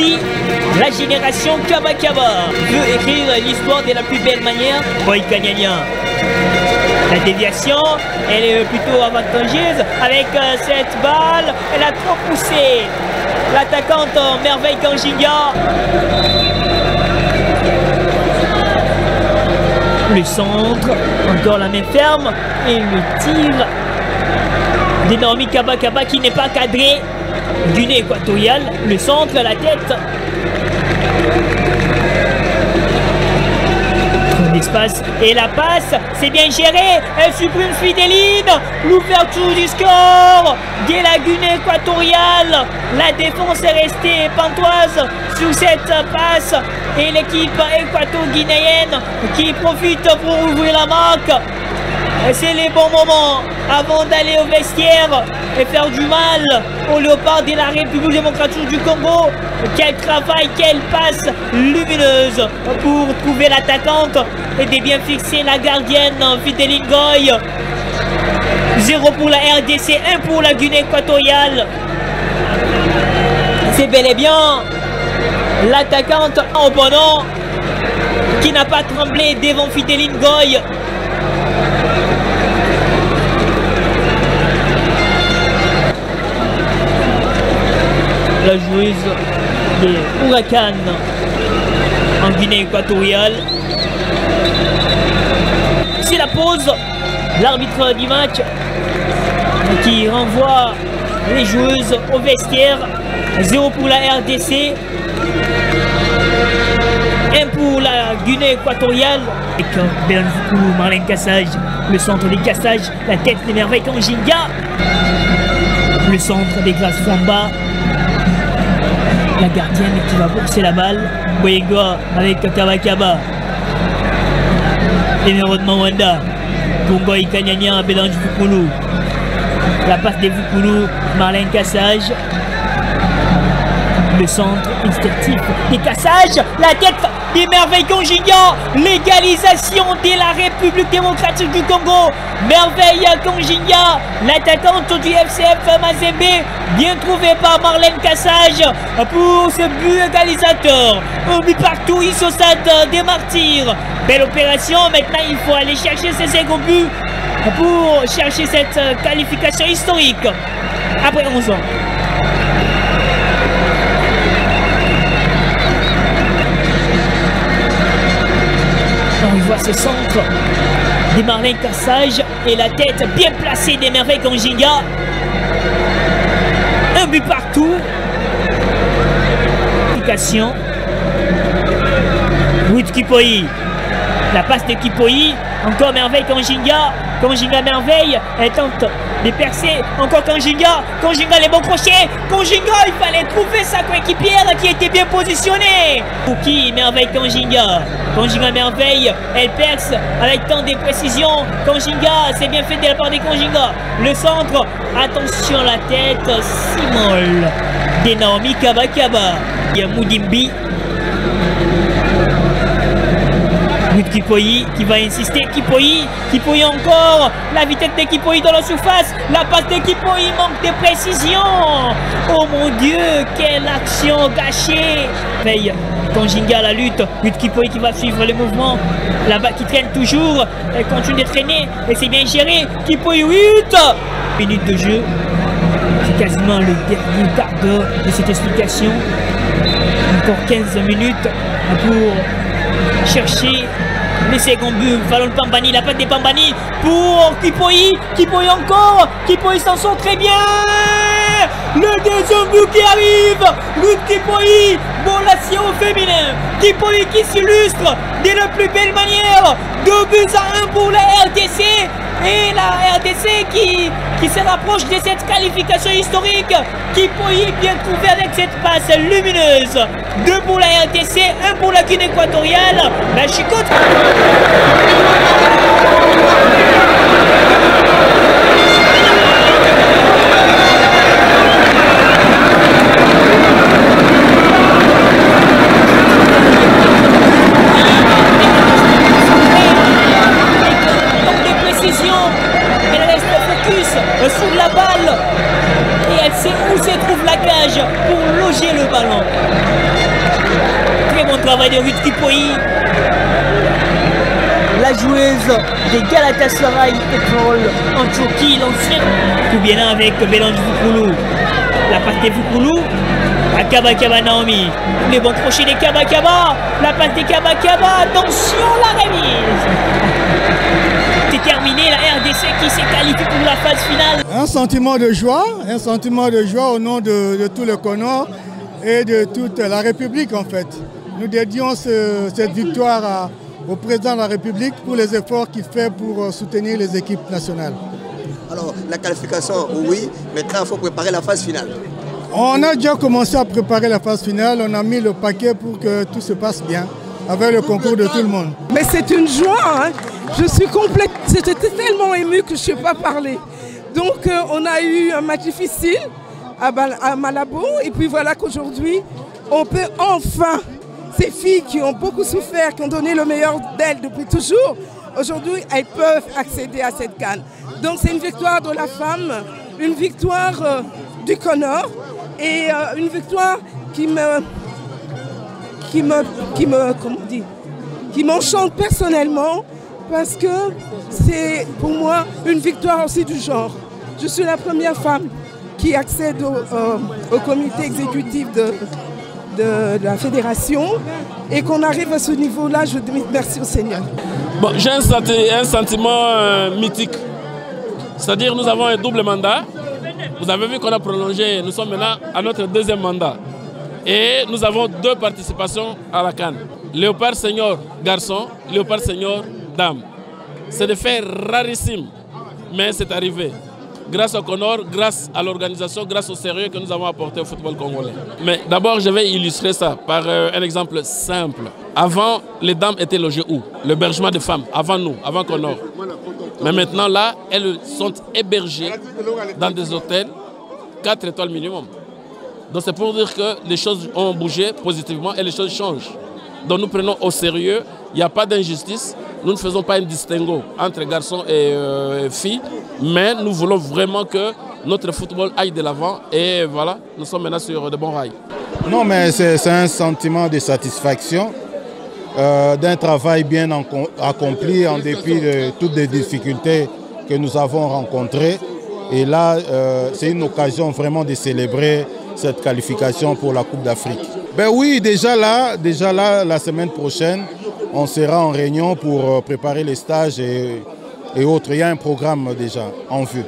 aussi la génération Kaba Kaba veut écrire l'histoire de la plus belle manière. Boy Kanyanya. La déviation, elle est plutôt avantageuse avec cette balle. Elle a trop poussé l'attaquante Merveille Kanjinga. Le centre, encore la main ferme et le tir d'Enormi Kaba Kaba qui n'est pas cadré. Guinée équatoriale, le centre, la tête. L'espace et la passe, c'est bien géré. Elle supprime Fideline. L'ouverture du score de la Guinée équatoriale. La défense est restée pantoise sur cette passe et l'équipe équato-guinéenne qui profite pour ouvrir la marque. C'est les bons moments avant d'aller au vestiaire et faire du mal au léopard de la République démocratique du Congo. Quel travail, quelle passe lumineuse pour trouver l'attaquante et de bien fixer la gardienne Fideline Goy. 0 pour la RDC, 1 pour la Guinée équatoriale. C'est bel et bien l'attaquante en bon nom qui n'a pas tremblé devant Fideline Goy. La joueuse des Huracans en Guinée équatoriale. C'est la pause. L'arbitre du match qui renvoie les joueuses au vestiaire. 0 pour la RDC. 1 pour la Guinée équatoriale. Et quand Bernfoukou, Marlène Cassage, le centre des Cassages, la tête des Merveilles Kanjinga. Le centre des Grâces Famba. La gardienne qui va bourser la balle. Boyenga avec Kaba Kaba. Numéro de Mawanda. Bongo Ikanyanya, Bélange Voukoulou. La passe des Voukoulou, Marlène Cassage. Le centre instinctif des Cassages. La tête des Merveilles Kanjinga. L'égalisation de la République démocratique du Congo. Merveille Kanjinga, l'attaquante du FCF Mazembe, bien trouvé par Marlène Cassage pour ce but égalisateur. Un but partout ici au stade des Martyrs. Belle opération, maintenant il faut aller chercher ce second but pour chercher cette qualification historique après 11 ans. On voit ce centre des Marlène Cassage et la tête bien placée des Merveilles Kanjinga. Un but partout. Application. Wood Kipoyi. La passe de Kipoyi. Encore Merveille Kanjinga. Kanjinga Merveille. Elle tente de percer. Encore Kanjinga. Kanjinga les bons crochets. Kanjinga, il fallait trouver sa coéquipière qui était bien positionnée. Pour qui Merveille Kanjinga. Kanjinga Merveille, elle perce avec tant de précision. Kanjinga, c'est bien fait de la part de Kanjinga. Le centre, attention la tête, Simol. D'Enormi Kaba Kaba. Il y a Moudimbi. Kipoyi qui va insister. Kipoyi encore. La vitesse de Kipoyi dans la surface. La passe de Kipoyi manque de précision. Oh mon Dieu, quelle action gâchée. Veille. Kanjinga à la lutte. Kipoyi qui va suivre les mouvements. Là-bas qui traîne toujours. Elle continue de traîner. Et c'est bien géré. Kipoyi 8 minutes de jeu. C'est quasiment le dernier quart d'heure de cette explication. Encore 15 minutes pour chercher les seconds buts. Fallon Pambani, la patte des Pambani pour Kipoyi. Kipoyi encore. Kipoyi s'en sort très bien. Le deuxième but qui arrive. Luc Kipoyi. Bon, l'action féminin. Kipoyi qui s'illustre de la plus belle manière. 2 buts à 1 pour la RDC. Et la RDC qui se rapproche de cette qualification historique. Kipoyi bien trouvé avec cette passe lumineuse. 2 pour la RDC, 1 pour la Guinée équatoriale. La chicote. Sur la balle et elle sait où se trouve la cage pour loger le ballon. Très bon travail de Ruth Kipoyi. La joueuse des Galatasaray Petrol En Turquie, l'ancien. Tout bien là avec Bélange Foukoulou. La passe de Foukoulou. À Kaba Naomi. Les bons crochets des Kaba. La passe des Kaba. Attention, la remise. C'est terminé, la RDC qui s'est qualifiée pour la phase finale. Un sentiment de joie au nom de tout le Comores et de toute la République en fait. Nous dédions cette victoire au président de la République pour les efforts qu'il fait pour soutenir les équipes nationales. Alors la qualification, oui, maintenant il faut préparer la phase finale. On a déjà commencé à préparer la phase finale, on a mis le paquet pour que tout se passe bien, avec le concours de tout le monde. Mais c'est une joie, hein. Je suis complète, j'étais tellement émue que je ne sais pas parler. Donc on a eu un match difficile à Malabo, et puis voilà qu'aujourd'hui, on peut enfin, ces filles qui ont beaucoup souffert, qui ont donné le meilleur d'elles depuis toujours, aujourd'hui elles peuvent accéder à cette CAN. Donc c'est une victoire de la femme, une victoire du Comores, et une victoire qui m'enchante personnellement, parce que c'est pour moi une victoire aussi du genre. Je suis la première femme qui accède au comité exécutif de la fédération, et qu'on arrive à ce niveau-là, je dis merci au Seigneur. Bon, j'ai un sentiment mythique, c'est-à-dire nous avons un double mandat. Vous avez vu qu'on a prolongé, nous sommes maintenant à notre deuxième mandat. Et nous avons 2 participations à la CAN. Léopard senior garçon, Léopard senior dame. C'est des faits rarissimes, mais c'est arrivé. Grâce au Comores, grâce à l'organisation, grâce au sérieux que nous avons apporté au football congolais. Mais d'abord, je vais illustrer ça par un exemple simple. Avant, les dames étaient logées où? L'hébergement des femmes, avant nous, avant Comores. Mais maintenant, là, elles sont hébergées dans des hôtels 4 étoiles minimum. Donc c'est pour dire que les choses ont bougé positivement et les choses changent. Donc nous prenons au sérieux, il n'y a pas d'injustice. Nous ne faisons pas un distinguo entre garçons et filles, mais nous voulons vraiment que notre football aille de l'avant, et voilà, nous sommes maintenant sur de bons rails. Non, mais c'est un sentiment de satisfaction d'un travail bien accompli en dépit de toutes les difficultés que nous avons rencontrées. Et là, c'est une occasion vraiment de célébrer cette qualification pour la Coupe d'Afrique. Ben oui, déjà là, la semaine prochaine, on sera en réunion pour préparer les stages et autres. Il y a un programme déjà en vue.